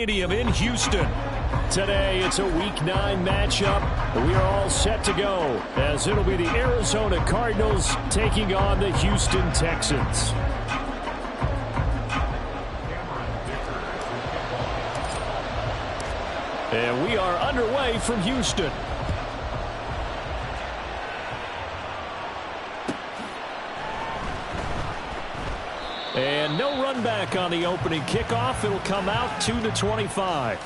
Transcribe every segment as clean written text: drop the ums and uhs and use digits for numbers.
Stadium in Houston. Today, it's a Week 9 matchup. We are all set to go as it'll be the Arizona Cardinals taking on the Houston Texans. And we are underway from Houston. And no run back on the opening kickoff. It'll come out 2-25.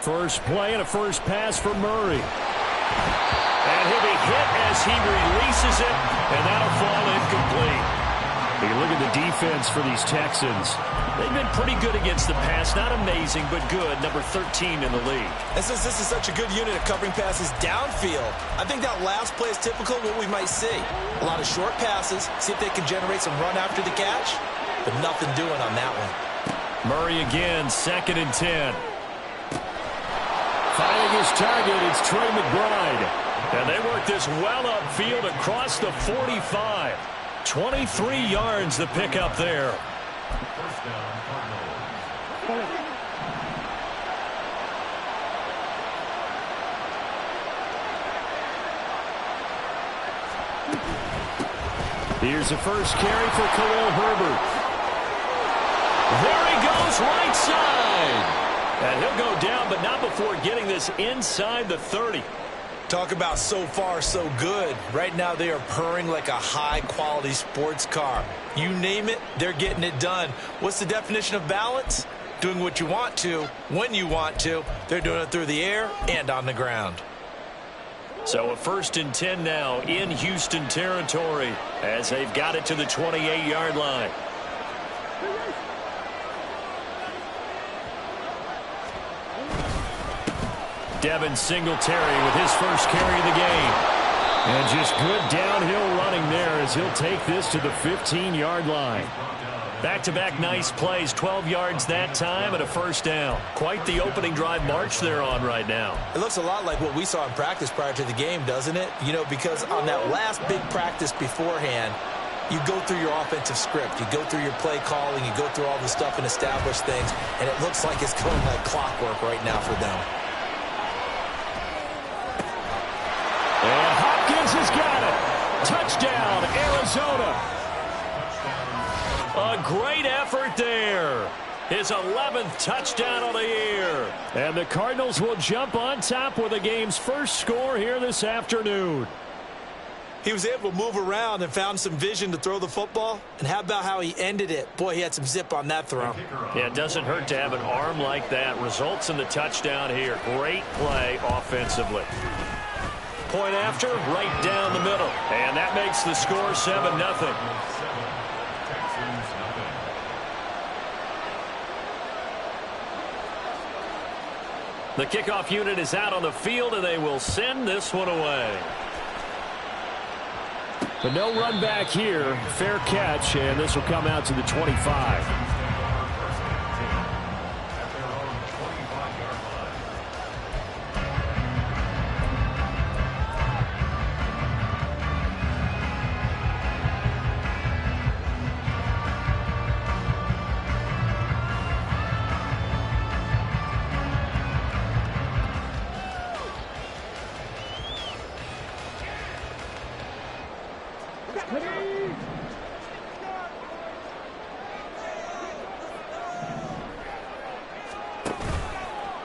First play and a first pass for Murray. And he'll be hit as he releases it, and that'll fall incomplete. You look at the defense for these Texans. They've been pretty good against the pass. Not amazing, but good. Number 13 in the league. And since this is such a good unit of covering passes downfield, I think that last play is typical of what we might see. A lot of short passes, see if they can generate some run after the catch, but nothing doing on that one. Murray again, 2nd and 10. Finding his target, it's Trey McBride. And they work this well upfield across the 45. 23 yards the pick up there. Here's the first carry for Khalil Herbert. There he goes, right side. And he'll go down, but not before getting this inside the 30. Talk about so far so good. Right now they are purring like a high-quality sports car. You name it, they're getting it done. What's the definition of balance? Doing what you want to, when you want to. They're doing it through the air and on the ground. So a 1st and 10 now in Houston territory as they've got it to the 28-yard line. Devin Singletary with his first carry of the game. And just good downhill running there as he'll take this to the 15-yard line. Back-to-back nice plays, 12 yards that time and a first down. Quite the opening drive march they're on right now. It looks a lot like what we saw in practice prior to the game, doesn't it? You know, because on that last big practice beforehand, you go through your offensive script. You go through your play calling. You go through all the stuff and establish things. And it looks like it's going like clockwork right now for them. And Hopkins has got it. Touchdown, Arizona. A great effort there. His 11th touchdown of the year. And the Cardinals will jump on top with the game's first score here this afternoon. He was able to move around and found some vision to throw the football. And how about how he ended it? Boy, he had some zip on that throw. Yeah, it doesn't hurt to have an arm like that. Results in the touchdown here. Great play offensively. Point after, right down the middle. And that makes the score 7-0. The kickoff unit is out on the field, and they will send this one away. But no run back here. Fair catch, and this will come out to the 25.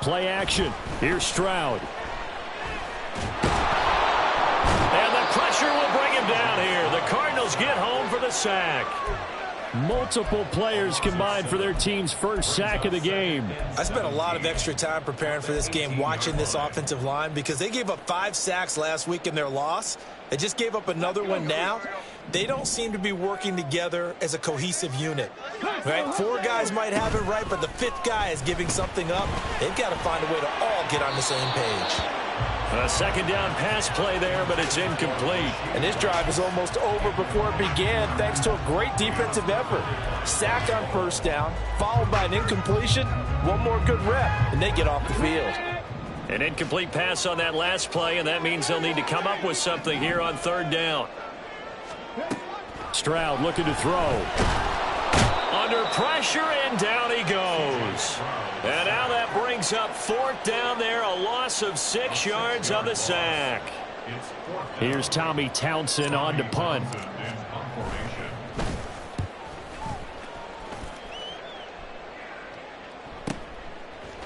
Play action. Here's Stroud. And the pressure will bring him down here. The Cardinals get home for the sack. Multiple players combined for their team's first sack of the game. I spent a lot of extra time preparing for this game, watching this offensive line, because they gave up 5 sacks last week in their loss. They just gave up another one now. they don't seem to be working together as a cohesive unit. Right? 4 guys might have it right, but the 5th guy is giving something up. They've got to find a way to all get on the same page. A second down pass play there, but it's incomplete. And this drive is almost over before it began thanks to a great defensive effort. Sack on first down, followed by an incompletion. One more good rep, and they get off the field. An incomplete pass on that last play, and that means they'll need to come up with something here on 3rd down. Stroud looking to throw. Under pressure, and down he goes. And now that brings up 4th down there, a loss of 6 yards on the sack. Here's Tommy Townsend on to punt.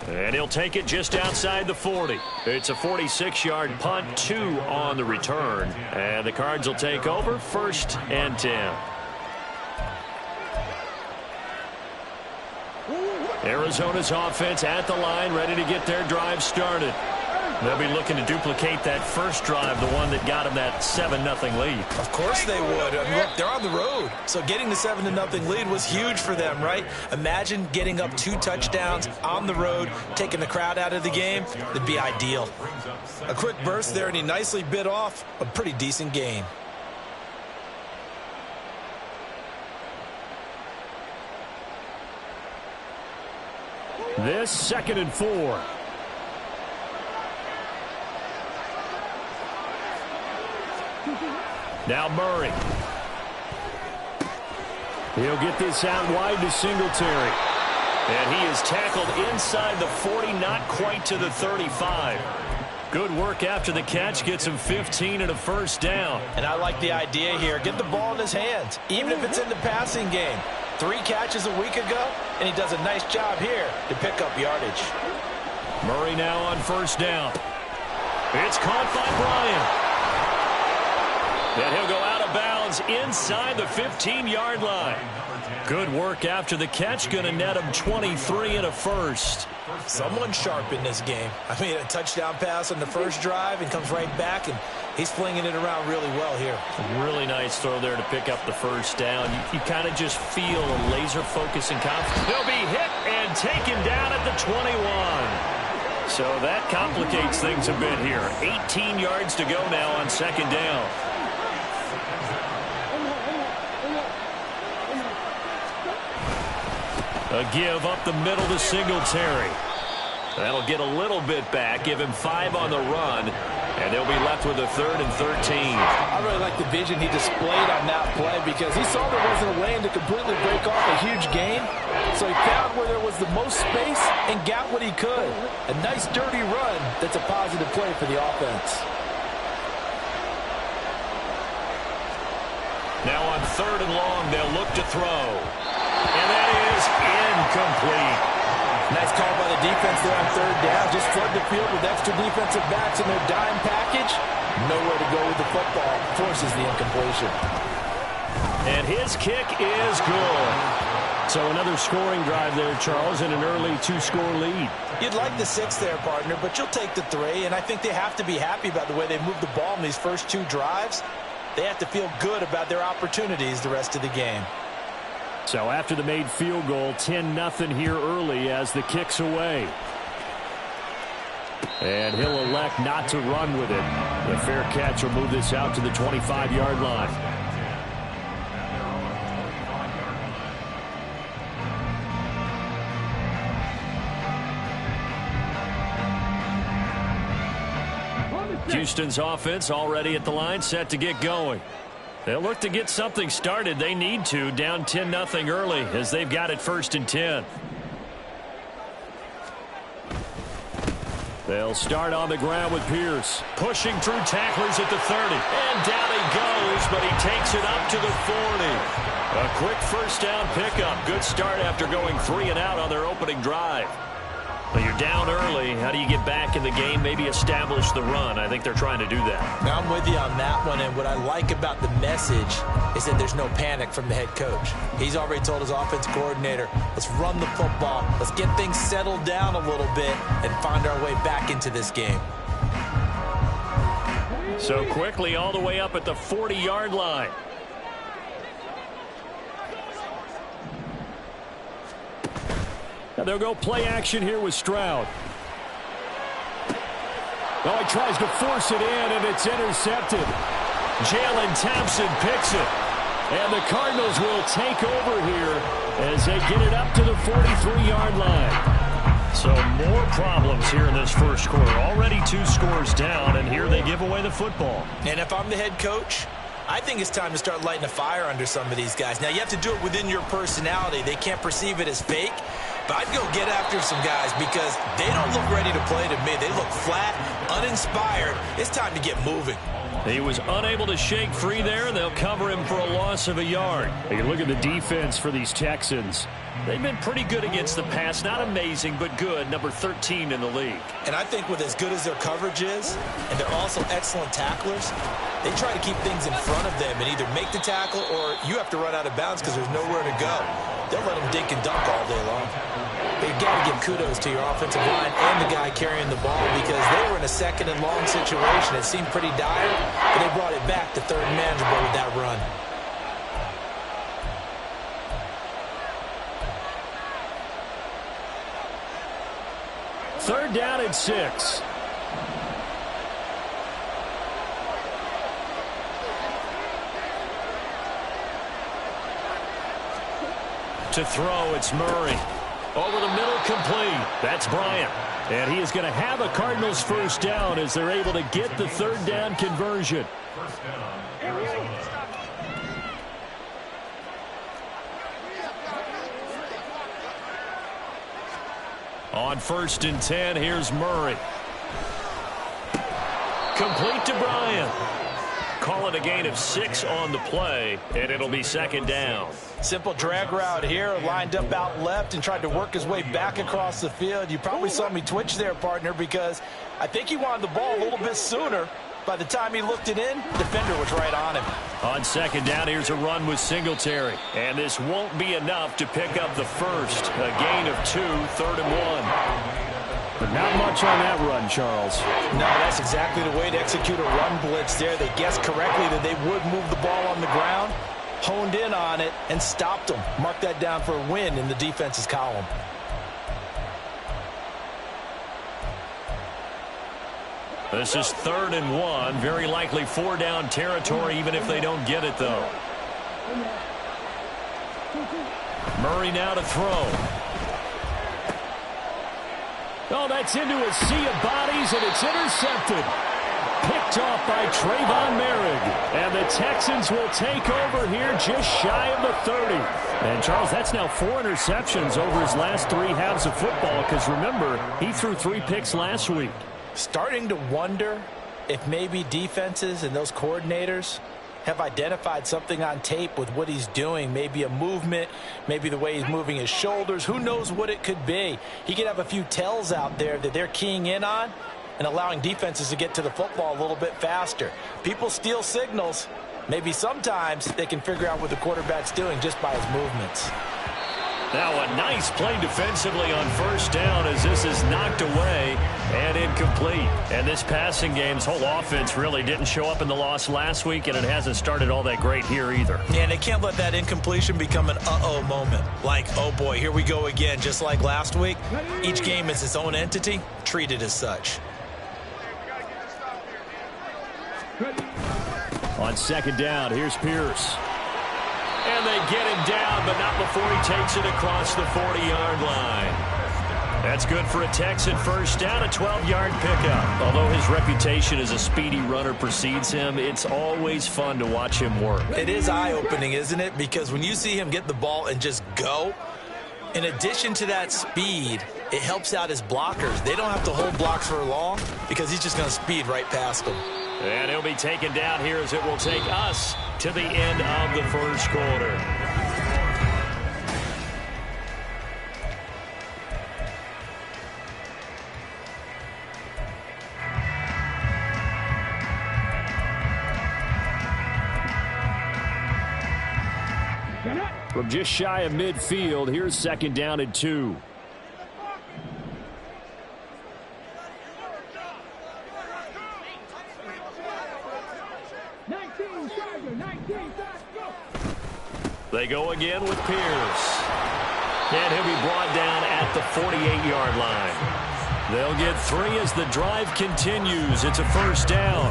And he'll take it just outside the 40. It's a 46-yard punt, 2 on the return. And the Cards will take over, 1st and 10. Arizona's offense at the line, ready to get their drive started. They'll be looking to duplicate that first drive, the one that got them that 7-0 lead. Of course they would. I mean, look, they're on the road. So getting the 7-0 lead was huge for them, right? Imagine getting up 2 touchdowns on the road, taking the crowd out of the game. It'd be ideal. A quick burst there, and he nicely bit off a pretty decent gain. This 2nd and 4. Now Murray. He'll get this out wide to Singletary. And he is tackled inside the 40, not quite to the 35. Good work after the catch, gets him 15 and a 1st down. And I like the idea here. Get the ball in his hands, even if it's in the passing game. 3 catches a week ago, and he does a nice job here to pick up yardage. Murray now on 1st down. It's caught by Bryant. And he'll go out of bounds inside the 15-yard line. Good work after the catch, going to net him 23 and a 1st. Someone sharp in this game. I mean, a touchdown pass on the first drive and comes right back, and he's flinging it around really well here. Really nice throw there to pick up the 1st down. You kind of just feel a laser focus and confidence. He'll be hit and taken down at the 21. So that complicates things a bit here. 18 yards to go now on 2nd down. A give up the middle to Singletary. That'll get a little bit back, give him 5 on the run, and they'll be left with a 3rd and 13. I really like the vision he displayed on that play because he saw there wasn't a lane to completely break off a huge gain. So he found where there was the most space and got what he could. A nice dirty run that's a positive play for the offense. Now on 3rd and long, they'll look to throw. And that is incomplete. Nice call by the defense there on 3rd down. Just flood the field with extra defensive backs in their dime package. Nowhere to go with the football. Forces the incompletion. And his kick is good. So another scoring drive there, Charles, and an early 2-score lead. You'd like the 6 there, partner, but you'll take the 3. And I think they have to be happy about the way they moved the ball in these first 2 drives. They have to feel good about their opportunities the rest of the game. So after the made field goal, 10-0 here early as the kick's away. And he'll elect not to run with it. The fair catch will move this out to the 25-yard line. Houston's offense already at the line, set to get going. They'll look to get something started. They need to, down 10-0 early as they've got it 1st and 10. They'll start on the ground with Pierce. Pushing through tacklers at the 30. And down he goes, but he takes it up to the 40. A quick 1st down pickup. Good start after going 3 and out on their opening drive. Well, you're down early. How do you get back in the game? Maybe establish the run. I think they're trying to do that. Now, I'm with you on that one, and what I like about the message is that there's no panic from the head coach. He's already told his offense coordinator, let's run the football, let's get things settled down a little bit and find our way back into this game. So quickly all the way up at the 40-yard line. And they'll go play action here with Stroud. Oh, he tries to force it in, and it's intercepted. Jalen Thompson picks it. And the Cardinals will take over here as they get it up to the 43-yard line. So more problems here in this first quarter. Already 2 scores down, and here they give away the football. And if I'm the head coach, I think it's time to start lighting a fire under some of these guys. Now, you have to do it within your personality. They can't perceive it as fake. But I'd go get after some guys because they don't look ready to play to me. They look flat, uninspired. It's time to get moving. He was unable to shake free there. They'll cover him for a loss of a yard. You look at the defense for these Texans. They've been pretty good against the pass. Not amazing, but good. Number 13 in the league. And I think with as good as their coverage is, and they're also excellent tacklers, they try to keep things in front of them and either make the tackle or you have to run out of bounds because there's nowhere to go. They'll let them dink and dunk all day long. But you got to give kudos to your offensive line and the guy carrying the ball because they were in a second and long situation. It seemed pretty dire, but they brought it back to third and manageable with that run. Third down and 6. To throw, it's Murray. Over the middle, complete. That's Bryant. And he is going to have a Cardinals first down as they're able to get the third down conversion. On 1st and 10, here's Murray. Complete to Bryant. Call it a gain of 6 on the play, and it'll be 2nd down. Simple drag route here, lined up out left and tried to work his way back across the field. You probably saw me twitch there, partner, because I think he wanted the ball a little bit sooner. By the time he looked it in, the defender was right on him. On 2nd down, here's a run with Singletary. And this won't be enough to pick up the first. A gain of 2, 3rd and 1. But not much on that run, Charles. No, that's exactly the way to execute a run blitz there. They guessed correctly that they would move the ball on the ground, honed in on it, and stopped them. Mark that down for a win in the defense's column. This is 3rd and 1. Very likely 4-down territory, even if they don't get it, though. Murray now to throw. Oh, that's into a sea of bodies, and it's intercepted. Picked off by Trayvon Merrick. And the Texans will take over here just shy of the 30. And, Charles, that's now 4 interceptions over his last 3 halves of football, because, remember, he threw 3 picks last week. Starting to wonder if maybe defenses and those coordinators have identified something on tape with what he's doing. Maybe a movement, maybe the way he's moving his shoulders. Who knows what it could be? He could have a few tells out there that they're keying in on and allowing defenses to get to the football a little bit faster. People steal signals. Maybe sometimes they can figure out what the quarterback's doing just by his movements. Now a nice play defensively on 1st down as this is knocked away and incomplete. And this passing game's whole offense really didn't show up in the loss last week, and it hasn't started all that great here either. And they can't let that incompletion become an uh-oh moment. Like, oh boy, here we go again, just like last week. Each game is its own entity, treated as such. On 2nd down, here's Pierce. And they get him down, but not before he takes it across the 40-yard line. That's good for a Texan first down, a 12-yard pickup. Although his reputation as a speedy runner precedes him, it's always fun to watch him work. It is eye-opening, isn't it? Because when you see him get the ball and just go, in addition to that speed, it helps out his blockers. They don't have to hold blocks for long because he's just going to speed right past them. And he'll be taken down here as it will take us to the end of the first quarter. From just shy of midfield, here's 2nd down and 2. They go again with Pierce. And he'll be brought down at the 48-yard line. They'll get 3 as the drive continues. It's a first down.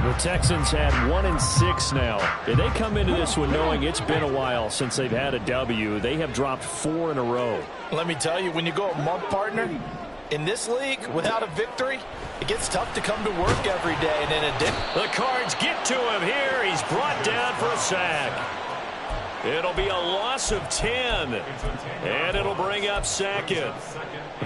The Texans had 1-6 now. If they come into this one knowing it's been a while since they've had a W, they have dropped 4 in a row. Let me tell you, when you go a month, partner, in this league, without a victory, it gets tough to come to work every day. And in the Cards get to him here. He's brought down for a sack. It'll be a loss of 10, and it'll bring up Sackett.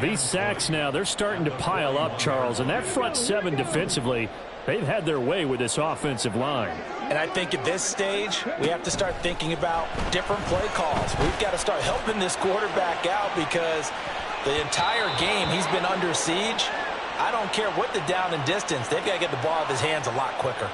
These sacks now, they're starting to pile up, Charles, and that front 7 defensively, they've had their way with this offensive line. And I think at this stage, we have to start thinking about different play calls. We've got to start helping this quarterback out because the entire game he's been under siege. I don't care what the down and distance. They've got to get the ball out of his hands a lot quicker.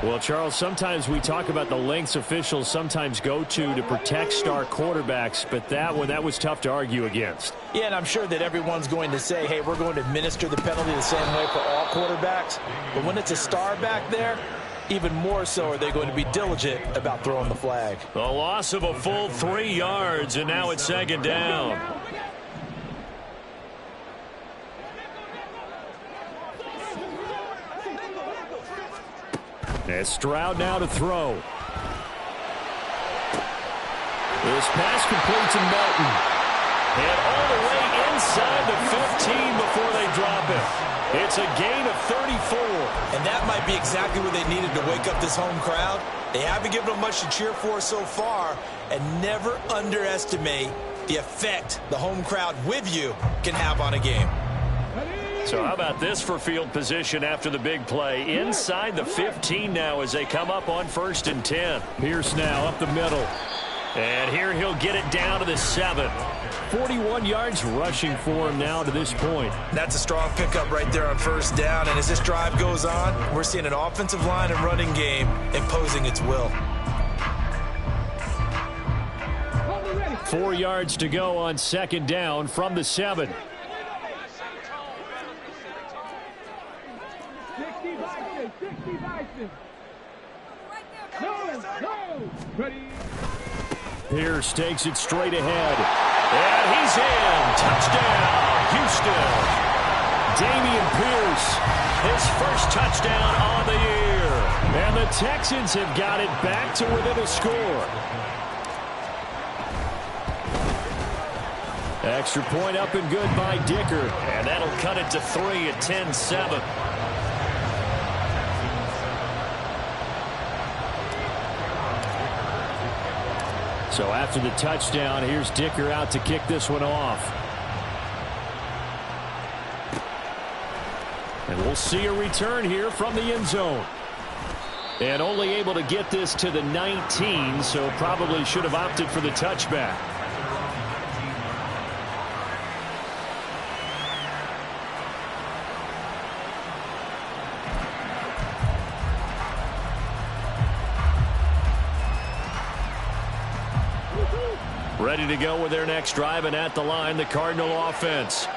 Well, Charles, sometimes we talk about the lengths officials sometimes go to protect star quarterbacks, but that was tough to argue against. Yeah, and I'm sure that everyone's going to say, hey, we're going to administer the penalty the same way for all quarterbacks. But when it's a star back there, even more so are they going to be diligent about throwing the flag. A loss of a full 3 yards, and now it's second down. As Stroud now to throw. This pass complete to Melton. And all the way inside the 15 before they drop it. It's a gain of 34. And that might be exactly what they needed to wake up this home crowd. They haven't given them much to cheer for so far. And never underestimate the effect the home crowd with you can have on a game. So how about this for field position after the big play? Inside the 15 now as they come up on 1st and 10. Pierce now up the middle. And here he'll get it down to the 7. 41 yards rushing for him now to this point. That's a strong pickup right there on 1st down. And as this drive goes on, we're seeing an offensive line and running game imposing its will. 4 yards to go on 2nd down from the 7. Pierce takes it straight ahead. And he's in. Touchdown, Houston. Dameon Pierce, his first touchdown on the year. And the Texans have got it back to within a score. Extra point up and good by Dicker. And that'll cut it to 3 at 10-7. So after the touchdown, here's Dicker out to kick this one off. And we'll see a return here from the end zone. And only able to get this to the 19, so probably should have opted for the touchback. Ready to go with their next drive, and at the line, the Cardinal offense.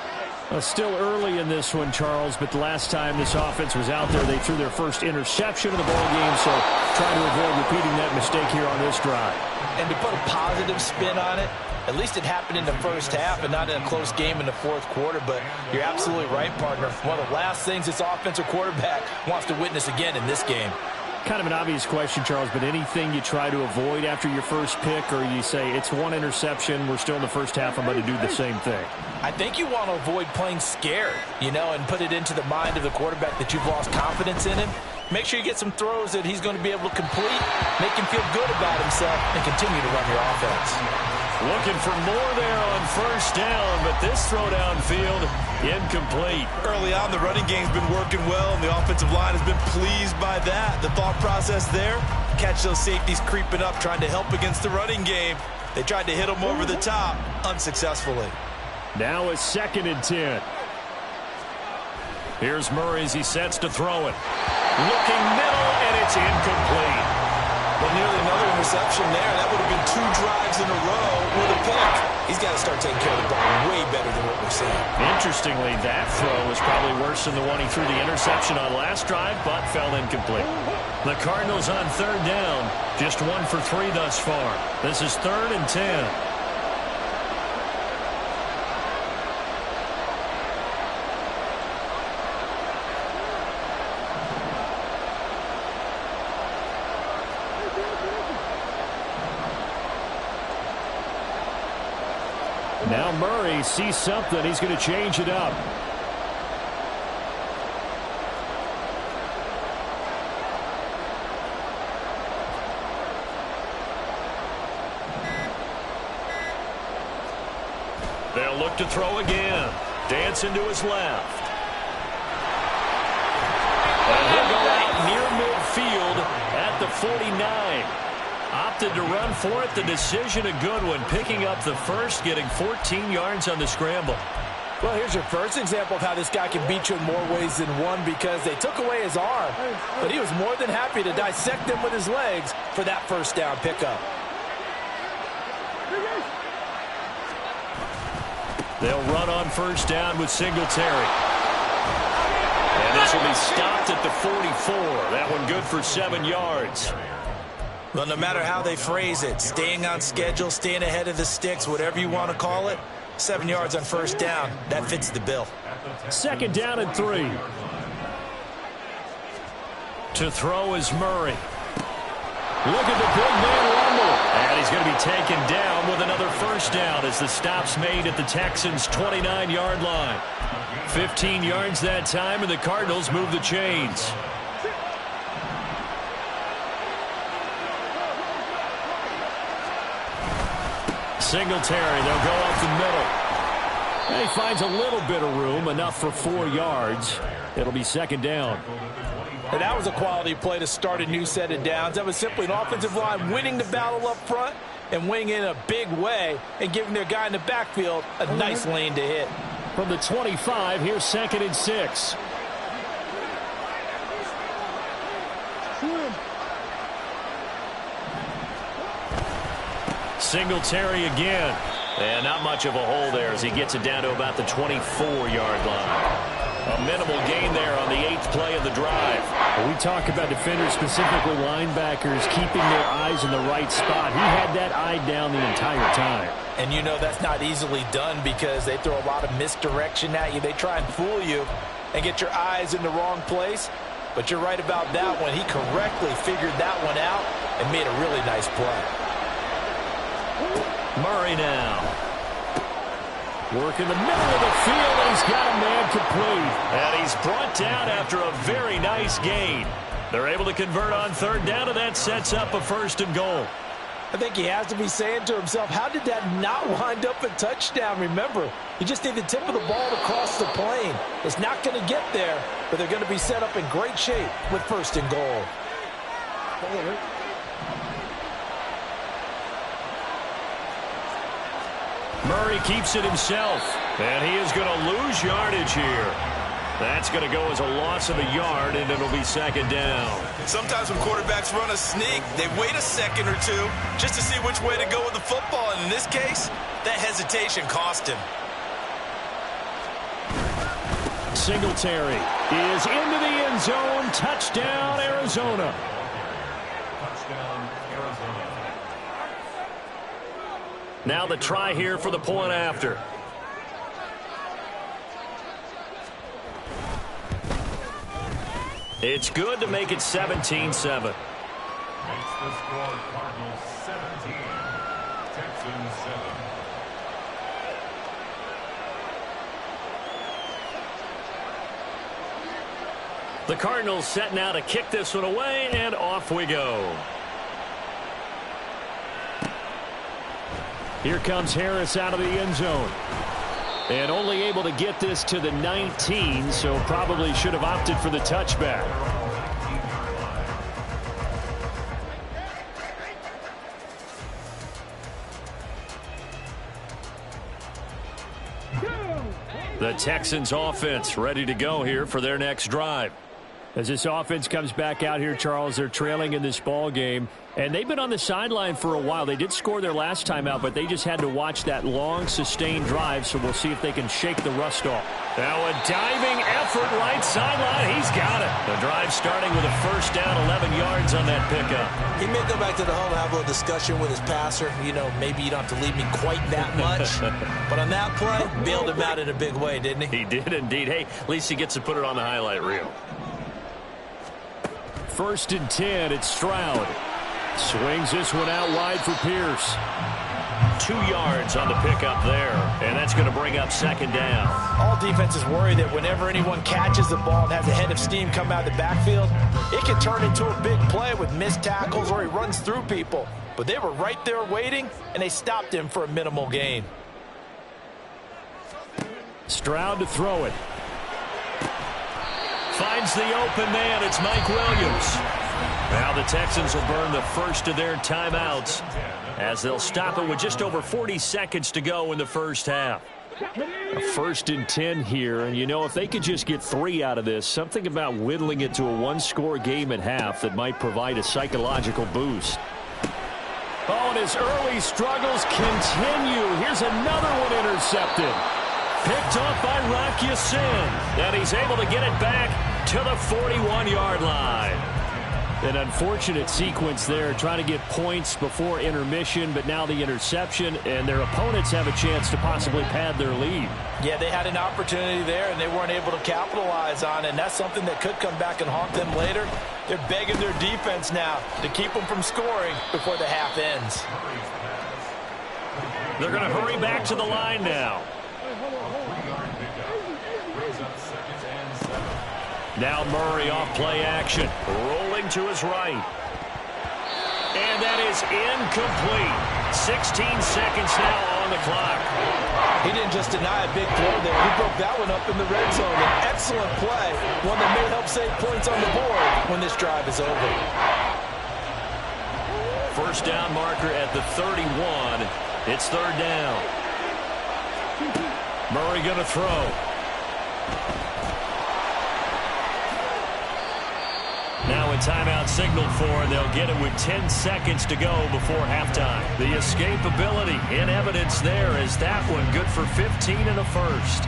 Still early in this one, Charles, but the last time this offense was out there, they threw their first interception of the ball game, so trying to avoid repeating that mistake here on this drive. And to put a positive spin on it, at least it happened in the first half and not in a close game in the 4th quarter, but you're absolutely right, partner. One of the last things this offensive quarterback wants to witness again in this game. Kind of an obvious question, Charles, but anything you try to avoid after your first pick, or you say it's one interception, we're still in the first half, I'm going to do the same thing? I think you want to avoid playing scared, and put it into the mind of the quarterback that you've lost confidence in him. Make sure you get some throws that he's going to be able to complete, make him feel good about himself, and continue to run your offense. Looking for more there on 1st down, but this throw downfield incomplete. Early on, the running game's been working well, and the offensive line has been pleased by that. The thought process there, catch those safeties creeping up, trying to help against the running game. They tried to hit them over the top, unsuccessfully. Now a 2nd and 10. Here's Murray as he sets to throw it. Looking middle, and it's incomplete. Well, nearly another interception there. That would have been 2 drives in a row with a pick. He's got to start taking care of the ball way better than what we're seeing. Interestingly, that throw was probably worse than the one he threw the interception on last drive, but fell incomplete. The Cardinals on 3rd down, just 1 for 3 thus far. This is 3rd and 10. Now Murray sees something. He's going to change it up. They'll look to throw again. Dancing to his left. And he'll go out near midfield at the 49. Opted to run for it. The decision a good one. Picking up the first, getting 14 yards on the scramble. Well, here's your first example of how this guy can beat you in more ways than one, because they took away his arm, but he was more than happy to dissect them with his legs for that first down pickup. They'll run on first down with Singletary. And this will be stopped at the 44. That one good for 7 yards. Well, no matter how they phrase it, staying on schedule, staying ahead of the sticks, whatever you want to call it, 7 yards on first down, that fits the bill. Second down and 3. To throw is Murray. Look at the big man rumble. And he's going to be taken down with another first down as the stop's made at the Texans' 29-yard line. 15 yards that time, and the Cardinals move the chains. Singletary, they'll go up the middle. And he finds a little bit of room, enough for 4 yards. It'll be second down. And that was a quality play to start a new set of downs. That was simply an offensive line winning the battle up front and winning in a big way and giving their guy in the backfield a nice lane to hit. From the 25, here's second and 6. Singletary again. And not much of a hole there as he gets it down to about the 24-yard line. A minimal gain there on the 8th play of the drive. We talk about defenders, specifically linebackers, keeping their eyes in the right spot. He had that eye down the entire time. And you know that's not easily done because they throw a lot of misdirection at you. They try and fool you and get your eyes in the wrong place. But you're right about that one. He correctly figured that one out and made a really nice play. Murray now. Work in the middle of the field, and he's got a man complete. And he's brought down after a very nice gain. They're able to convert on third down, and that sets up a first and goal. I think he has to be saying to himself, how did that not wind up a touchdown? Remember, you just need the tip of the ball to cross the plane. It's not going to get there, but they're going to be set up in great shape with first and goal. Murray keeps it himself, and he is going to lose yardage here. That's going to go as a loss of a yard, and it'll be second down. Sometimes when quarterbacks run a sneak, they wait a second or two just to see which way to go with the football. And in this case, that hesitation cost him. Singletary is into the end zone. Touchdown, Arizona. Now the try here for the point after. It's good to make it 17-7. Makes the score Cardinals 17, Texans 7. The Cardinals setting out to kick this one away, and off we go. Here comes Harris out of the end zone. And only able to get this to the 19, so probably should have opted for the touchback. The Texans offense ready to go here for their next drive. As this offense comes back out here, Charles, they're trailing in this ball game. And they've been on the sideline for a while. They did score their last time out, but they just had to watch that long, sustained drive, so we'll see if they can shake the rust off. Now a diving effort right sideline. He's got it. The drive starting with a first down, 11 yards on that pickup. He may go back to the huddle and have a little discussion with his passer. You know, maybe you don't have to leave me quite that much. But on that play, bailed him out in a big way, didn't he? He did indeed. Hey, at least he gets to put it on the highlight reel. First and 10, it's Stroud. Swings this one out wide for Pierce. 2 yards on the pickup there. And that's going to bring up second down. All defenses worry that whenever anyone catches the ball and has a head of steam come out of the backfield, it can turn into a big play with missed tackles or he runs through people. But they were right there waiting, and they stopped him for a minimal gain. Stroud to throw it. Finds the open man. It's Mike Williams. Now the Texans will burn the first of their timeouts as they'll stop it with just over 40 seconds to go in the first half. A 1st and 10 here, and you know, if they could just get 3 out of this, something about whittling it to a 1-score game at half that might provide a psychological boost. Oh, and his early struggles continue. Here's another one intercepted. Picked off by Rock Ya-Sin, and he's able to get it back to the 41-yard line. An unfortunate sequence there, trying to get points before intermission, but now the interception, and their opponents have a chance to possibly pad their lead. Yeah, they had an opportunity there, and they weren't able to capitalize on it, and that's something that could come back and haunt them later. They're begging their defense now to keep them from scoring before the half ends. They're going to hurry back to the line now. Now Murray off play action, rolling to his right. And that is incomplete. 16 seconds now on the clock. He didn't just deny a big throw there. He broke that one up in the red zone. An excellent play, one that may help save points on the board when this drive is over. First down marker at the 31. It's 3rd down. Murray going to throw. Now a timeout signaled for, and they'll get it with 10 seconds to go before halftime. The escapability in evidence there as that one good for 15 in the first.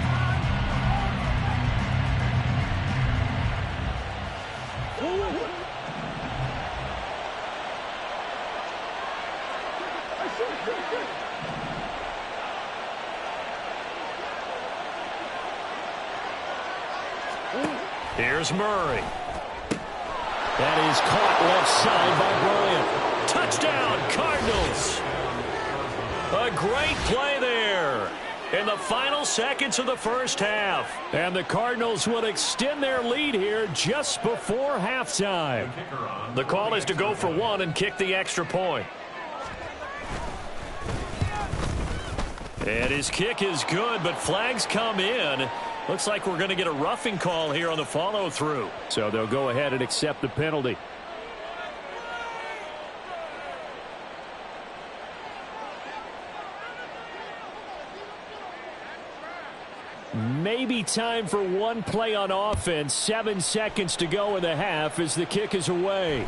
Here's Murray. That is caught left side by Bryant. Touchdown, Cardinals. A great play there in the final seconds of the first half. And the Cardinals will extend their lead here just before halftime. The call is to go for 1 and kick the extra point. And his kick is good, but flags come in. Looks like we're going to get a roughing call here on the follow-through. So they'll go ahead and accept the penalty. Maybe time for one play on offense. 7 seconds to go in the half as the kick is away.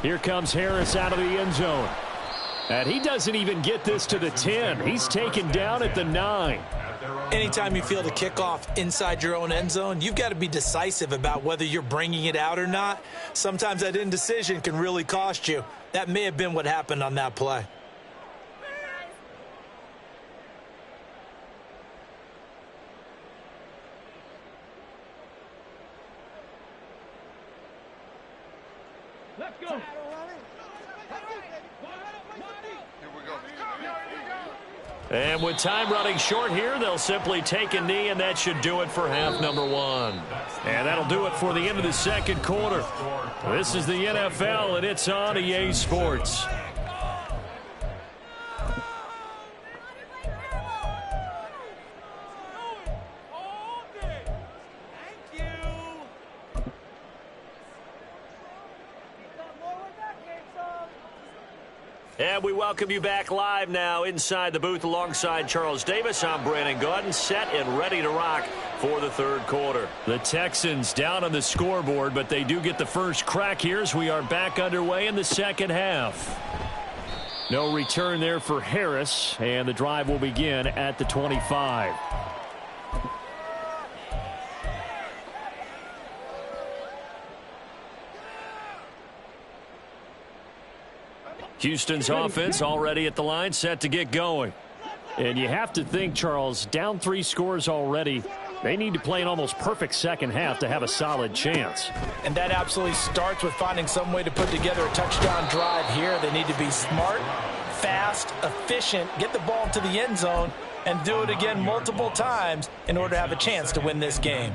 Here comes Harris out of the end zone. And he doesn't even get this to the 10. He's taken down at the 9. Anytime you feel the kickoff inside your own end zone, you've got to be decisive about whether you're bringing it out or not. Sometimes that indecision can really cost you. That may have been what happened on that play. Let's go. And with time running short here, they'll simply take a knee, and that should do it for half number 1. And that'll do it for the end of the second quarter. This is the NFL, and it's on EA Sports. And we welcome you back live now inside the booth alongside Charles Davis. I'm Brandon Gaudin, set and ready to rock for the third quarter. The Texans down on the scoreboard, but they do get the first crack here as we are back underway in the second half. No return there for Harris, and the drive will begin at the 25. Houston's offense already at the line, set to get going. And you have to think, Charles, down 3 scores already. They need to play an almost perfect second half to have a solid chance. And that absolutely starts with finding some way to put together a touchdown drive here. They need to be smart, fast, efficient, get the ball to the end zone, and do it again multiple times in order to have a chance to win this game.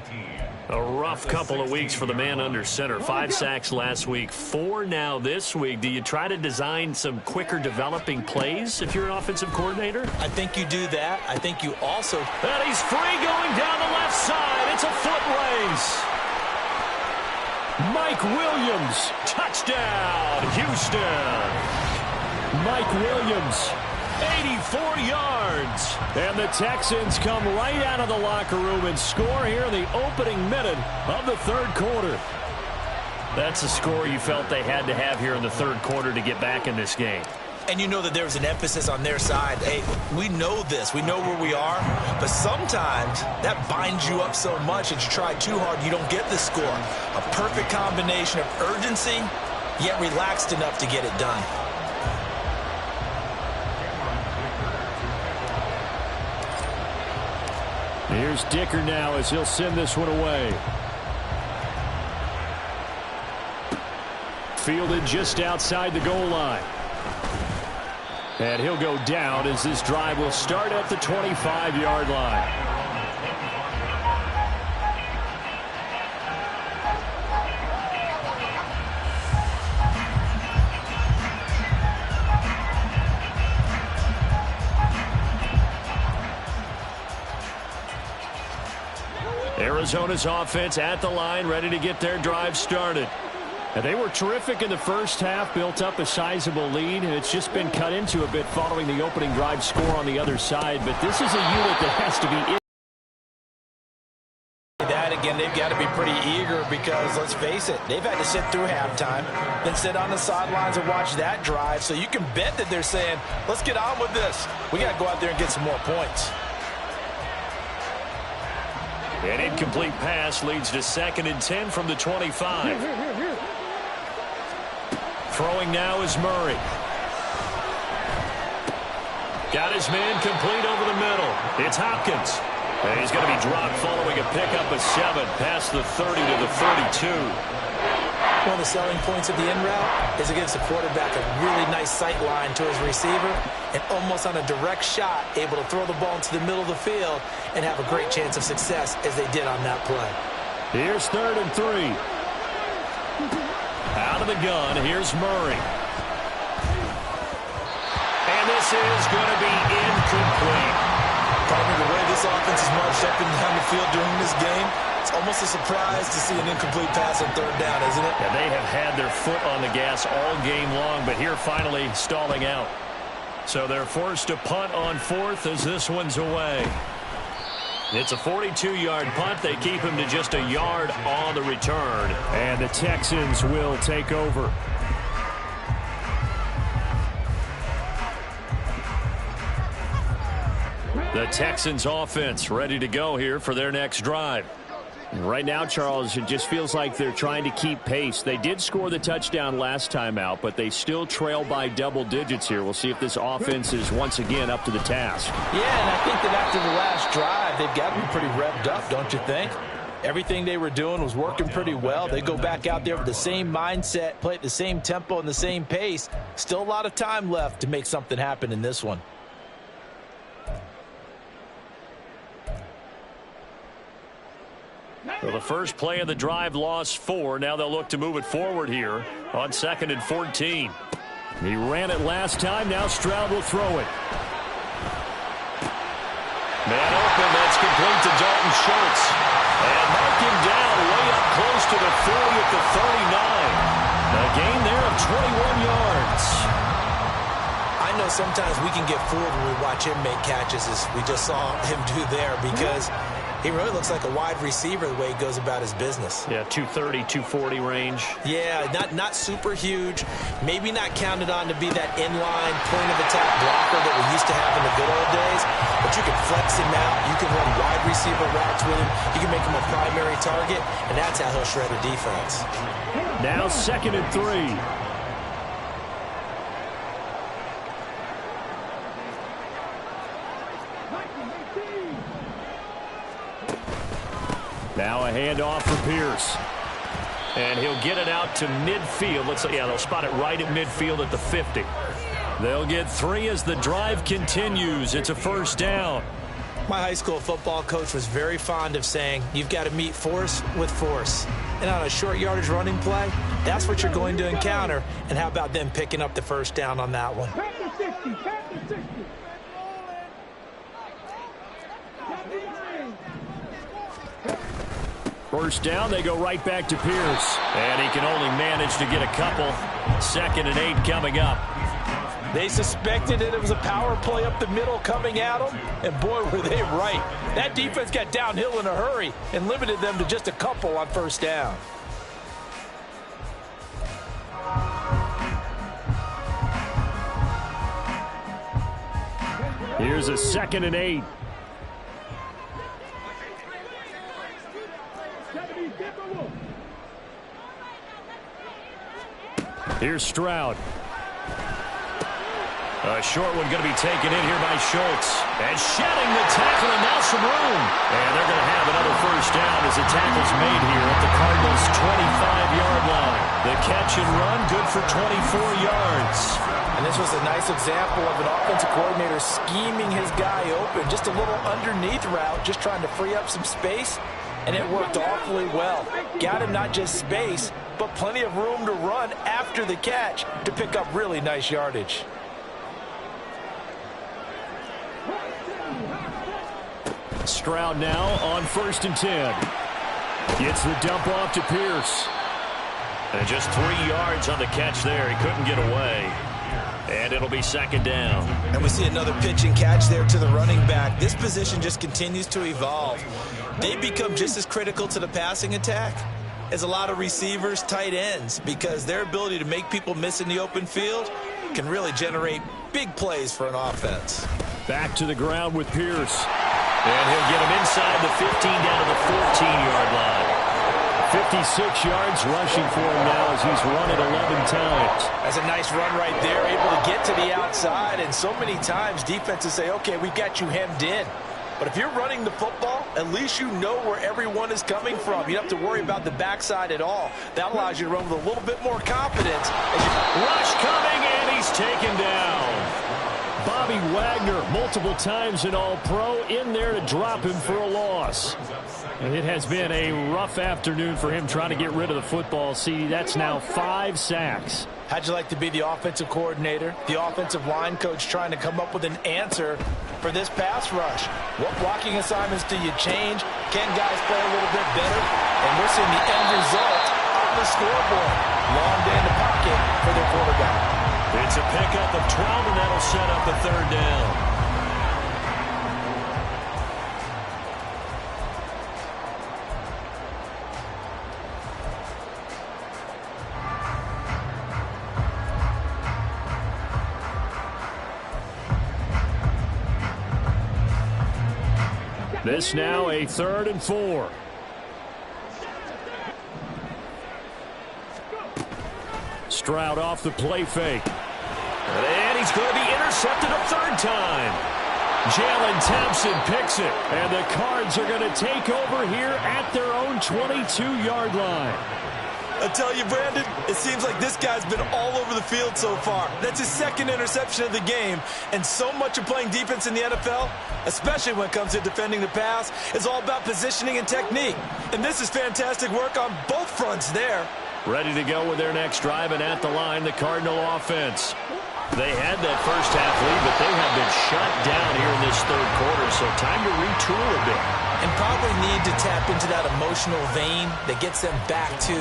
A rough couple of weeks for the man under center. 5 sacks last week, 4 now this week. Do you try to design some quicker developing plays if you're an offensive coordinator? I think you do that. I think you also... And he's free going down the left side. It's a foot race. Mike Williams, touchdown, Houston. Mike Williams, 84 yards. And the Texans come right out of the locker room and score here in the opening minute of the third quarter. That's a score you felt they had to have here in the third quarter to get back in this game. And you know that there was an emphasis on their side. Hey, we know this. We know where we are. But sometimes that binds you up so much that you try too hard, you don't get the score. A perfect combination of urgency, yet relaxed enough to get it done. Here's Dicker now as he'll send this one away. Fielded just outside the goal line. And he'll go down as this drive will start at the 25-yard line. Arizona's offense at the line, ready to get their drive started. And they were terrific in the first half, built up a sizable lead, and it's just been cut into a bit following the opening drive score on the other side. But this is a unit that has to be... That again, they've got to be pretty eager because, let's face it, they've had to sit through halftime, then sit on the sidelines and watch that drive. So you can bet that they're saying, let's get on with this. We got to go out there and get some more points. An incomplete pass leads to 2nd and 10 from the 25. Throwing now is Murray. Got his man complete over the middle. It's Hopkins. And he's going to be dropped following a pickup of 7 past the 30 to the 32. One of the selling points of the in route is it gives the quarterback a really nice sight line to his receiver and almost on a direct shot able to throw the ball into the middle of the field and have a great chance of success as they did on that play. Here's 3rd and 3. Out of the gun, here's Murray. And this is going to be incomplete. Probably the way this offense is marched up and down the field during this game, it's almost a surprise to see an incomplete pass on 3rd down, isn't it? Yeah, they have had their foot on the gas all game long, but here finally stalling out. So they're forced to punt on 4th as this one's away. It's a 42-yard punt. They keep him to just a yard on the return. And the Texans will take over. The Texans offense ready to go here for their next drive. Right now, Charles, it just feels like they're trying to keep pace. They did score the touchdown last time out, but they still trail by double digits here. We'll see if this offense is once again up to the task. Yeah, and I think that after the last drive, they've got to be pretty revved up, don't you think? Everything they were doing was working pretty well. They go back out there with the same mindset, play at the same tempo and the same pace. Still a lot of time left to make something happen in this one. So the first play of the drive lost 4. Now they'll look to move it forward here on 2nd and 14. He ran it last time. Now Stroud will throw it. Man open. That's complete to Dalton Schultz. And mark him down way up close to the 40 at the 39. A gain there of 21 yards. I know sometimes we can get fooled when we watch him make catches, as we just saw him do there, because he really looks like a wide receiver the way he goes about his business. Yeah, 230, 240 range. Yeah, not super huge. Maybe not counted on to be that inline point-of-attack blocker that we used to have in the good old days. But you can flex him out. You can run wide receiver routes with him. You can make him a primary target, and that's how he'll shred a defense. Now 2nd and 3. Now a handoff for Pierce. And he'll get it out to midfield. Let's say, yeah, they'll spot it right at midfield at the 50. They'll get 3 as the drive continues. It's a first down. My high school football coach was very fond of saying, you've got to meet force with force. And on a short yardage running play, that's what you're going to encounter. And how about them picking up the first down on that one? First down, they go right back to Pierce. And he can only manage to get a couple. 2nd and 8 coming up. They suspected it was a power play up the middle coming at them, and boy, were they right. That defense got downhill in a hurry and limited them to just a couple on first down. Here's a 2nd and 8. Here's Stroud. A short one going to be taken in here by Schultz. And shedding the tackle, and now some room. And they're going to have another first down as the tackle's made here at the Cardinals' 25-yard line. The catch and run, good for 24 yards. And this was a nice example of an offensive coordinator scheming his guy open. Just a little underneath route, just trying to free up some space. And it worked awfully well. Got him not just space, but plenty of room to run after the catch to pick up really nice yardage. Stroud now on 1st and 10. Gets the dump off to Pierce. And just 3 yards on the catch there. He couldn't get away. And it'll be 2nd down. And we see another pitch and catch there to the running back. This position just continues to evolve. They become just as critical to the passing attack as a lot of receivers, tight ends, because their ability to make people miss in the open field can really generate big plays for an offense. Back to the ground with Pierce. And he'll get him inside the 15 down to the 14-yard line. 56 yards rushing for him now as he's run it 11 times. That's a nice run right there, able to get to the outside. And so many times defenses say, okay, we've got you hemmed in. But if you're running the football, at least you know where everyone is coming from. You don't have to worry about the backside at all. That allows you to run with a little bit more confidence. Rush coming, and he's taken down. Bobby Wagner, multiple times an All-Pro, in there to drop him for a loss. And it has been a rough afternoon for him trying to get rid of the football. See, that's now 5 sacks. How'd you like to be the offensive coordinator, the offensive line coach, trying to come up with an answer for this pass rush? What blocking assignments do you change? Can guys play a little bit better? And we're seeing the end result on the scoreboard. Long day in the pocket for their quarterback. It's a pickup of 12, and that'll set up a 3rd down. This now a 3rd and 4. Stroud off the play fake. And he's going to be intercepted a 3rd time. Jalen Thompson picks it. And the Cards are going to take over here at their own 22-yard line. I tell you, Brandon, it seems like this guy's been all over the field so far. That's his 2nd interception of the game. And so much of playing defense in the NFL, especially when it comes to defending the pass, is all about positioning and technique. And this is fantastic work on both fronts there. Ready to go with their next drive, and at the line, the Cardinal offense. They had that first half lead, but they have been shut down here in this 3rd quarter, so time to retool a bit. And probably need to tap into that emotional vein that gets them back to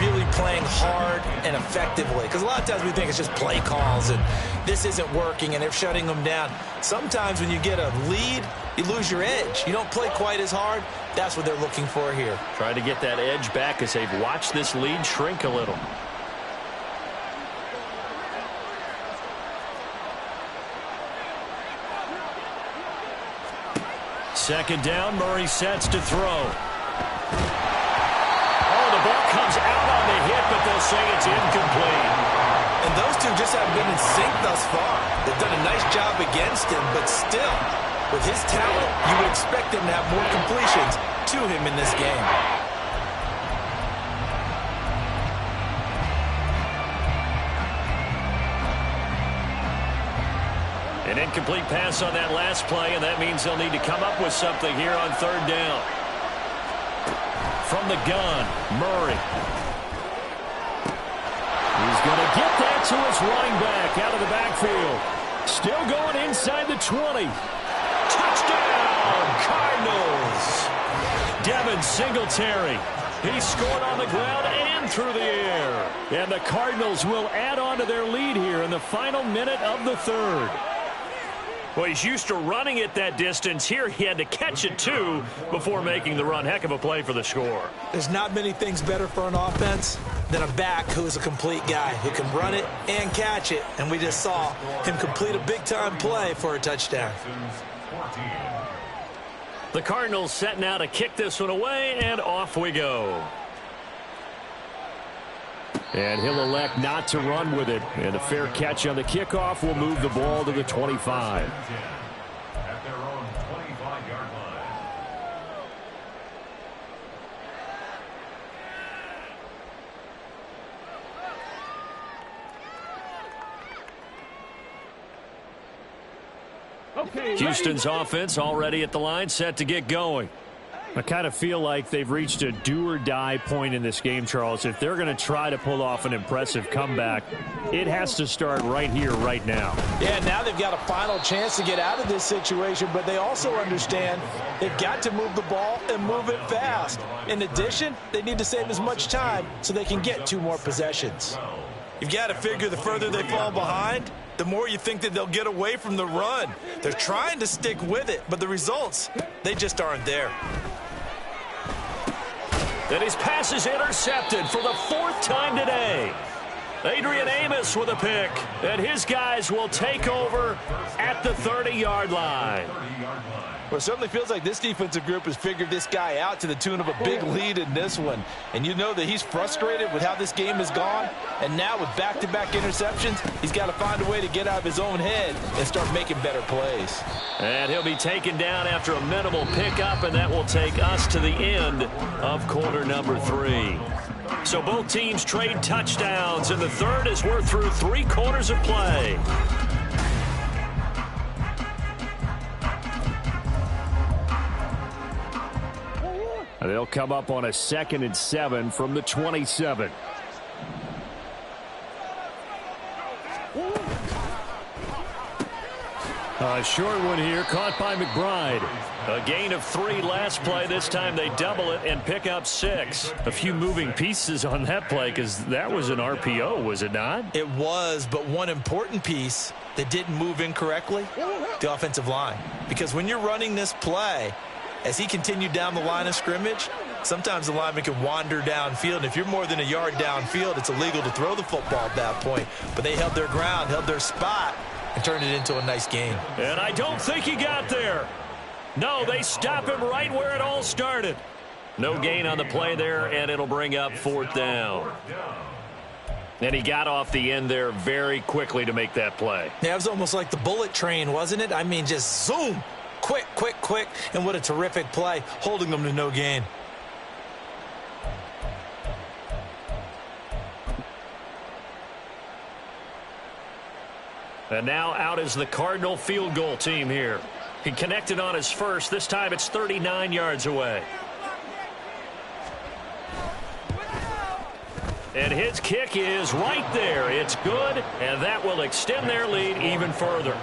really playing hard and effectively. Because a lot of times we think it's just play calls and this isn't working and they're shutting them down. Sometimes when you get a lead, you lose your edge. You don't play quite as hard. That's what they're looking for here. Trying to get that edge back as they've watched this lead shrink a little. Second down, Murray sets to throw. Oh, the ball comes out on the hit, but they'll say it's incomplete. And those two just haven't been in sync thus far. They've done a nice job against him, but still, with his talent, you would expect him to have more completions to him in this game. An incomplete pass on that last play, and that means they'll need to come up with something here on third down. From the gun, Murray. He's going to get that to his running back out of the backfield. Still going inside the 20. Touchdown, Cardinals. Devin Singletary. He scored on the ground and through the air. And the Cardinals will add on to their lead here in the final minute of the third. Well, he's used to running it that distance. Here he had to catch it, too, before making the run. Heck of a play for the score. There's not many things better for an offense than a back who is a complete guy who can run it and catch it. And we just saw him complete a big-time play for a touchdown. The Cardinals setting out to kick this one away, and off we go. And he'll elect not to run with it. And a fair catch on the kickoff will move the ball to the 25. At their own 25-yard line. Okay, Houston's offense already at the line, set to get going. I kind of feel like they've reached a do-or-die point in this game, Charles. If they're going to try to pull off an impressive comeback, it has to start right here, right now. Yeah, now they've got a final chance to get out of this situation, but they also understand they've got to move the ball and move it fast. In addition, they need to save as much time so they can get 2 more possessions. You've got to figure the further they fall behind, the more you think that they'll get away from the run. They're trying to stick with it, but the results, they just aren't there. And his pass is intercepted for the 4th time today. Adrian Amos with a pick, and his guys will take over at the 30-yard line. Well, it certainly feels like this defensive group has figured this guy out to the tune of a big lead in this one. And you know that he's frustrated with how this game has gone. And now with back-to-back interceptions, he's got to find a way to get out of his own head and start making better plays. And he'll be taken down after a minimal pickup, and that will take us to the end of quarter number 3. So both teams trade touchdowns, and the third as we're through 3 quarters of play. They'll come up on a 2nd and 7 from the 27. A short one here, caught by McBride. A gain of 3 last play. This time they double it and pick up 6. A few moving pieces on that play because that was an RPO, was it not? It was, but one important piece that didn't move incorrectly, the offensive line. Because when you're running this play, as he continued down the line of scrimmage, sometimes the lineman can wander downfield. And if you're more than a yard downfield, it's illegal to throw the football at that point. But they held their ground, held their spot, and turned it into a nice gain. And I don't think he got there. No, they stop him right where it all started. No gain on the play there, and it'll bring up 4th down. And he got off the end there very quickly to make that play. Yeah, it was almost like the bullet train, wasn't it? I mean, just zoom. Quick, quick, quick. And what a terrific play, holding them to no gain. And now out is the Cardinal field goal team here. He connected on his first. This time it's 39 yards away. And his kick is right there. It's good, and that will extend their lead even further.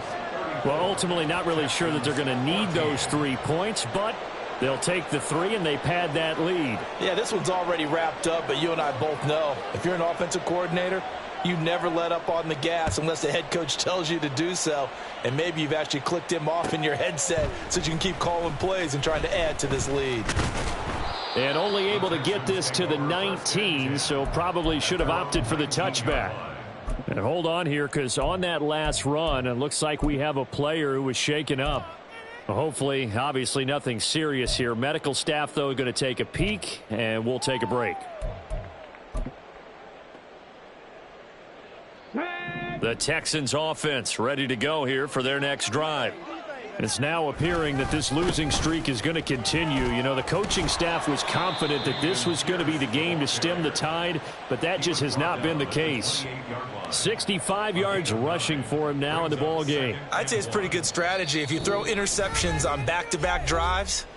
Well, ultimately not really sure that they're going to need those 3 points, but they'll take the 3 and they pad that lead. Yeah, this one's already wrapped up, but you and I both know if you're an offensive coordinator, you never let up on the gas unless the head coach tells you to do so. And maybe you've actually clicked him off in your headset so you can keep calling plays and trying to add to this lead. And only able to get this to the 19, so probably should have opted for the touchback. And hold on here, because on that last run, it looks like we have a player who was shaken up. Hopefully, obviously nothing serious here. Medical staff, though, going to take a peek, and we'll take a break. The Texans offense ready to go here for their next drive. It's now appearing that this losing streak is going to continue. You know, the coaching staff was confident that this was going to be the game to stem the tide, but that just has not been the case. 65 yards rushing for him now in the ball game. I'd say it's pretty good strategy. If you throw interceptions on back-to-back drives,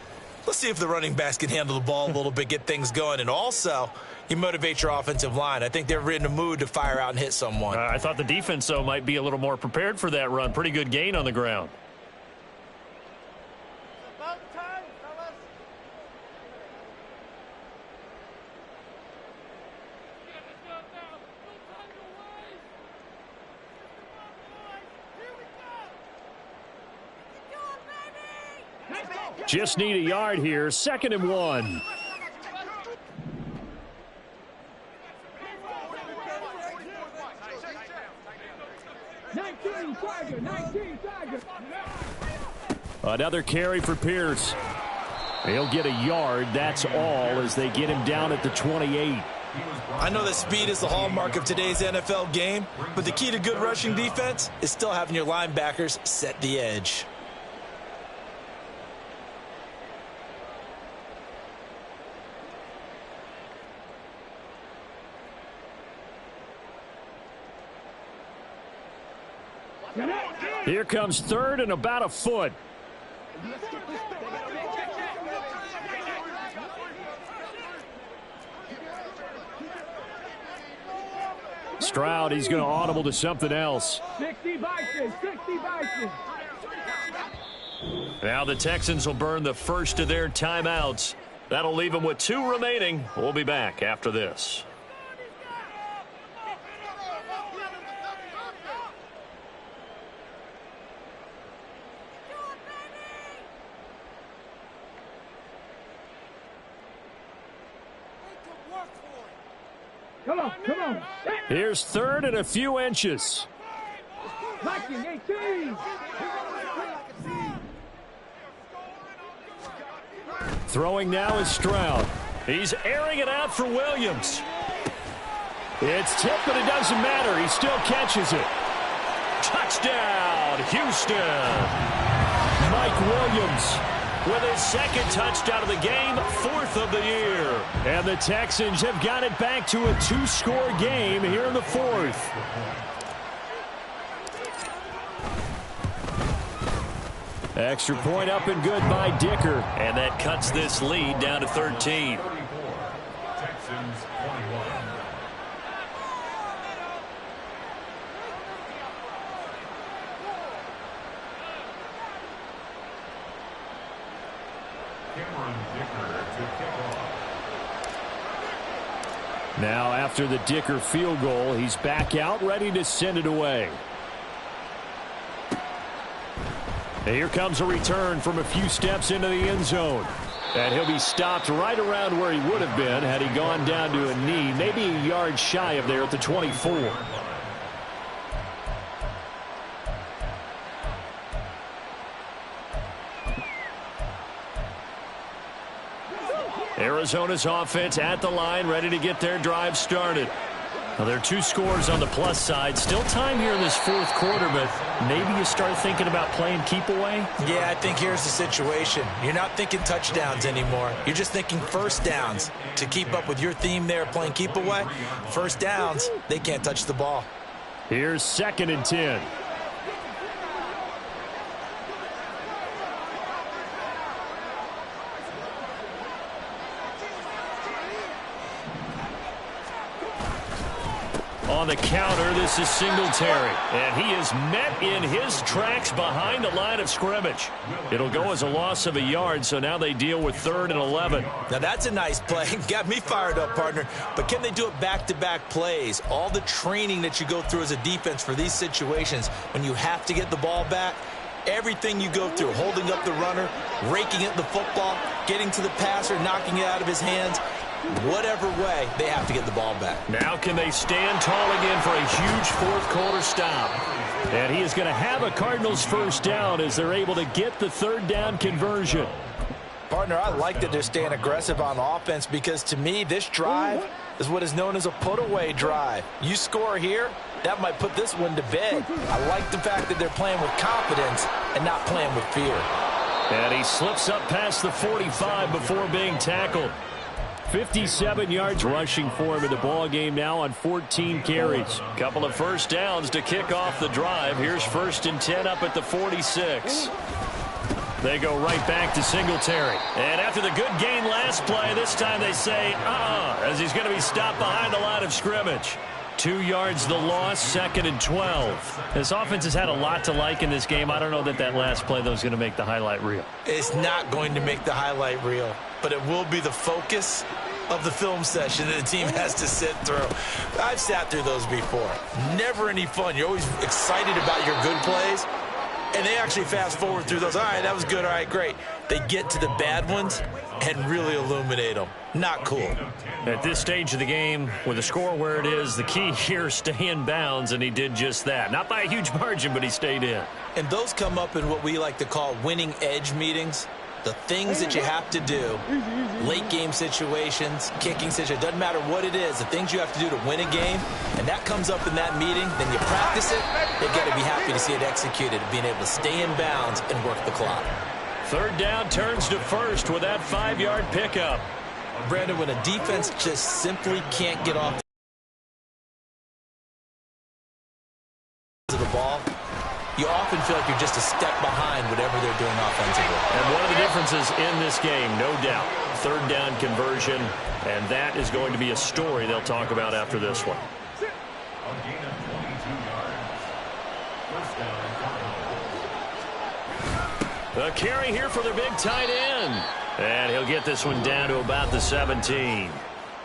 let's see if the running backs can handle the ball a little bit, get things going, and also you motivate your offensive line. I think they're in a mood to fire out and hit someone. I thought the defense, though, might be a little more prepared for that run. Pretty good gain on the ground. Just need a yard here. 2nd and 1. Another carry for Pierce. He'll get a yard. That's all as they get him down at the 28. I know that speed is the hallmark of today's NFL game, but the key to good rushing defense is still having your linebackers set the edge. Here comes 3rd and about a foot. Stroud, he's going to audible to something else. 60 Bison, 60 Bison. Now the Texans will burn the first of their timeouts. That'll leave them with 2 remaining. We'll be back after this. Come on, come on. Here's 3rd and a few inches. 18. Throwing now is Stroud. He's airing it out for Williams. It's tipped, but it doesn't matter. He still catches it. Touchdown, Houston. Mike Williams with his 2nd touchdown of the game, 4th of the year. And the Texans have got it back to a 2-score game here in the 4th. Extra point up and good by Dicker. And that cuts this lead down to 13. Texans 21. Cameron Dicker to kick off. Now after the Dicker field goal, he's back out ready to send it away. And here comes a return from a few steps into the end zone. And he'll be stopped right around where he would have been had he gone down to a knee, maybe a yard shy of there at the 24. Arizona's offense at the line, ready to get their drive started. Now, there are 2 scores on the plus side. Still time here in this 4th quarter, but maybe you start thinking about playing keep away? Yeah, I think here's the situation. You're not thinking touchdowns anymore. You're just thinking first downs. To keep up with your theme there, playing keep away, first downs, they can't touch the ball. Here's 2nd and 10. On the counter, this is Singletary. And he is met in his tracks behind the line of scrimmage. It'll go as a loss of a yard, so now they deal with 3rd and 11. Now that's a nice play. Got me fired up, partner. But can they do it back-to-back plays? All the training that you go through as a defense for these situations, when you have to get the ball back, everything you go through, holding up the runner, raking at the football, getting to the passer, knocking it out of his hands, whatever way, they have to get the ball back. Now can they stand tall again for a huge 4th quarter stop? And he is going to have a Cardinals first down as they're able to get the 3rd down conversion. Partner, I like that they're staying aggressive on offense because to me, this drive is what is known as a put-away drive. You score here, That might put this one to bed. I like the fact that they're playing with confidence and not playing with fear. And he slips up past the 45 before being tackled. 57 yards rushing for him in the ball game now on 14 carries. Couple of first downs to kick off the drive. Here's 1st and 10 up at the 46. They go right back to Singletary. And after the good gain last play, this time they say, as he's going to be stopped behind the line of scrimmage. 2 yards the loss, 2nd and 12. This offense has had a lot to like in this game. I don't know that last play, though, is going to make the highlight reel. It's not going to make the highlight reel, but it will be the focus of the film session that the team has to sit through. I've sat through those before. Never any fun. You're always excited about your good plays, and they actually fast forward through those. All right, that was good. All right, great. They get to the bad ones and really illuminate them. Not cool. At this stage of the game, with the score where it is, the key here is stay in bounds, and he did just that. Not by a huge margin, but he stayed in. And those come up in what we like to call winning edge meetings. The things that you have to do, late game situations, kicking situations, doesn't matter what it is, the things you have to do to win a game, and that comes up in that meeting, then you practice it, they've got to be happy to see it executed, being able to stay in bounds and work the clock. 3rd down turns to 1st with that 5-yard pickup. Brandon, when a defense just simply can't get off the ball, you often feel like you're just a step behind whatever they're doing offensively. And one of the differences in this game, no doubt, 3rd down conversion, and that is going to be a story they'll talk about after this one. A gain of 22 yards. 1st down and 5. The carry here for their big tight end. And he'll get this one down to about the 17.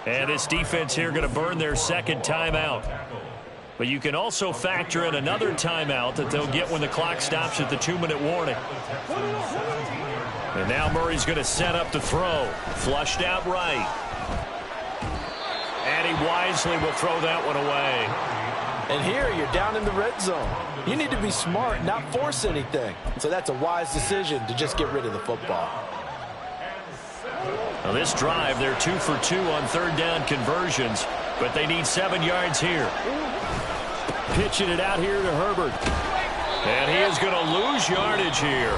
And this defense here going to burn their 2nd timeout. But you can also factor in another timeout that they'll get when the clock stops at the 2-minute warning. And now Murray's going to set up to throw. Flushed out right. And he wisely will throw that one away. And here you're down in the red zone. You need to be smart, not force anything. So that's a wise decision to just get rid of the football. Now this drive, they're 2 for 2 on 3rd down conversions, but they need 7 yards here. Pitching it out here to Herbert. And he is going to lose yardage here.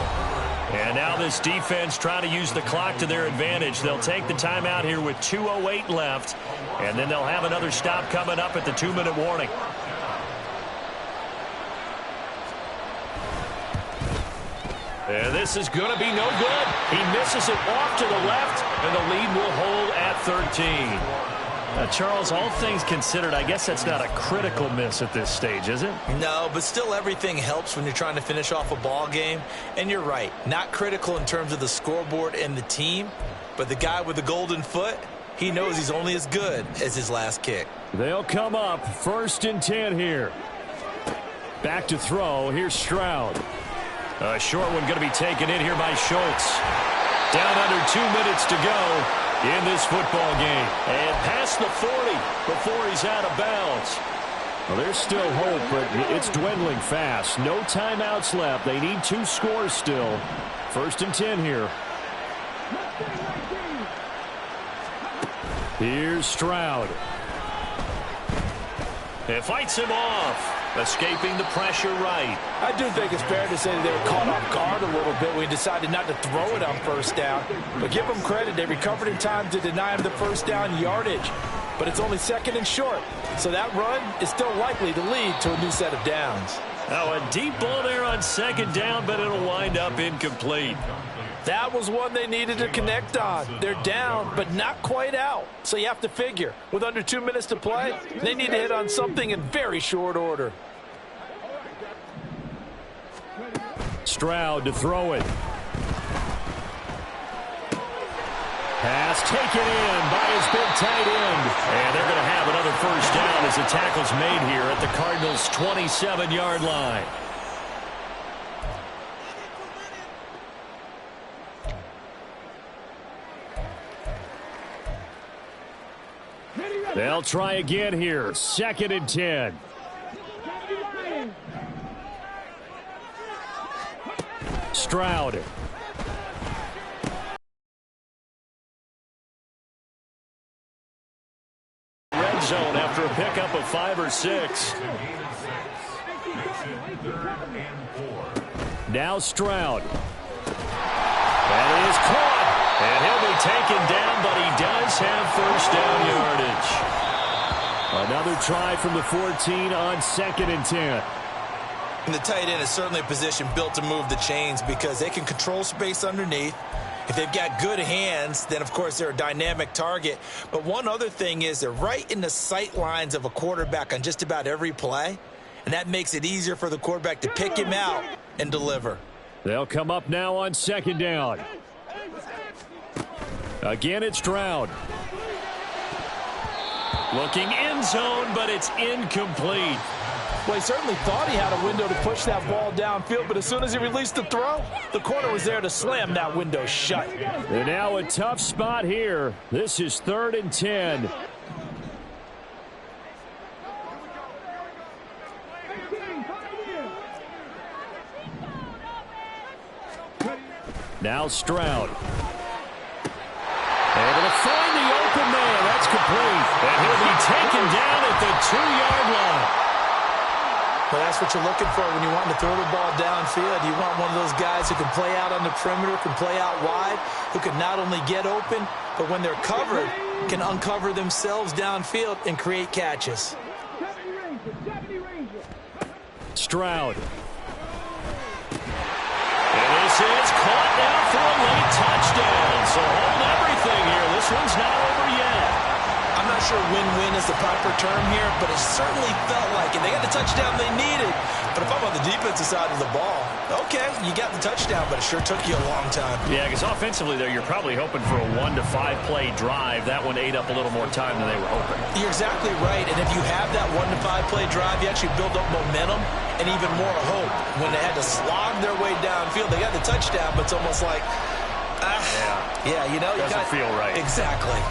And now this defense trying to use the clock to their advantage. They'll take the timeout here with 2:08 left, and then they'll have another stop coming up at the 2-minute warning. And this is going to be no good. He misses it off to the left, and the lead will hold at 13. Charles, all things considered, I guess that's not a critical miss at this stage, is it? No, but still everything helps when you're trying to finish off a ball game. And you're right, not critical in terms of the scoreboard and the team, but the guy with the golden foot, he knows he's only as good as his last kick. They'll come up 1st and 10 here. Back to throw. Here's Stroud. A short one going to be taken in here by Schultz. Down under 2 minutes to go in this football game. And past the 40 before he's out of bounds. Well, there's still hope, but it's dwindling fast. No timeouts left. They need 2 scores still. 1st and 10 here. Here's Stroud. It fights him off. Escaping the pressure right. I do think it's fair to say they were caught off guard a little bit when he decided not to throw it on 1st down. But give them credit. They recovered in time to deny him the 1st down yardage. But it's only 2nd and short. So that run is still likely to lead to a new set of downs. Now a deep ball there on 2nd down, but it'll wind up incomplete. That was one they needed to connect on. They're down, but not quite out. So you have to figure, with under 2 minutes to play, they need to hit on something in very short order. Stroud to throw it. Pass taken in by his big tight end. And they're going to have another 1st down as the tackle's made here at the Cardinals' 27-yard line. They'll try again here. 2nd and 10. Stroud. Red zone after a pickup of 5 or 6. 3rd and 4. Now Stroud. That is caught. And he'll be taken down, but he does have first down yardage. Another try from the 14 on 2nd and 10. And the tight end is certainly a position built to move the chains because they can control space underneath. If they've got good hands, then, of course, they're a dynamic target. But one other thing is they're right in the sight lines of a quarterback on just about every play, and that makes it easier for the quarterback to pick him out and deliver. They'll come up now on 2nd down. Again, it's Stroud. Looking end zone, but it's incomplete. Well, he certainly thought he had a window to push that ball downfield, but as soon as he released the throw, the corner was there to slam that window shut. And now a tough spot here. This is 3rd and 10. Now Stroud. Able to find the open man. That's complete. And he'll be taken down at the 2-yard line. Well, that's what you're looking for when you're wanting to throw the ball downfield. You want one of those guys who can play out on the perimeter, can play out wide, who can not only get open, but when they're covered, can uncover themselves downfield and create catches. Stroud. And this is caught now for a late touchdown. So hold everything here. This one's not over yet. I'm not sure win-win is the proper term here, but it certainly felt like it. They got the touchdown they needed. But if I'm on the defensive side of the ball, okay, you got the touchdown, but it sure took you a long time. Yeah, because offensively there, you're probably hoping for a 1 to 5 play drive. That one ate up a little more time than they were hoping. You're exactly right, and if you have that 1 to 5 play drive, you actually build up momentum and even more hope. When they had to slog their way downfield, they got the touchdown, but it's almost like, yeah, you know, doesn't feel right. Exactly.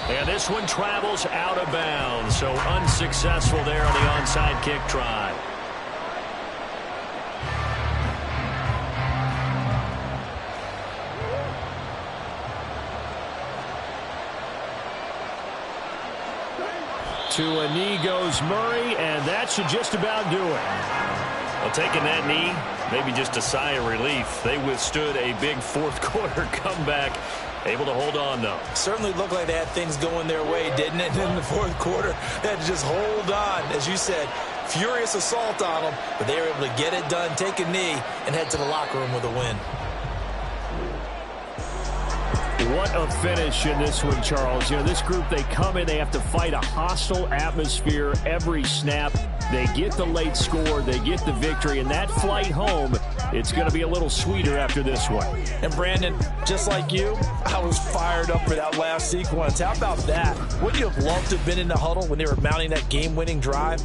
And this one travels out of bounds, so unsuccessful there on the onside kick try. To a knee goes Murray, and that should just about do it. Well, taking that knee, maybe just a sigh of relief. They withstood a big fourth-quarter comeback. Able to hold on, though. Certainly looked like they had things going their way, didn't it? In the fourth quarter, they had to just hold on. As you said, furious assault on them, but they were able to get it done, take a knee, and head to the locker room with a win. What a finish in this one, Charles. You know, this group, they come in, they have to fight a hostile atmosphere every snap. They get the late score, they get the victory, and that flight home, it's going to be a little sweeter after this one. And Brandon, just like you, I was fired up for that last sequence. How about that? Wouldn't you have loved to have been in the huddle when they were mounting that game-winning drive?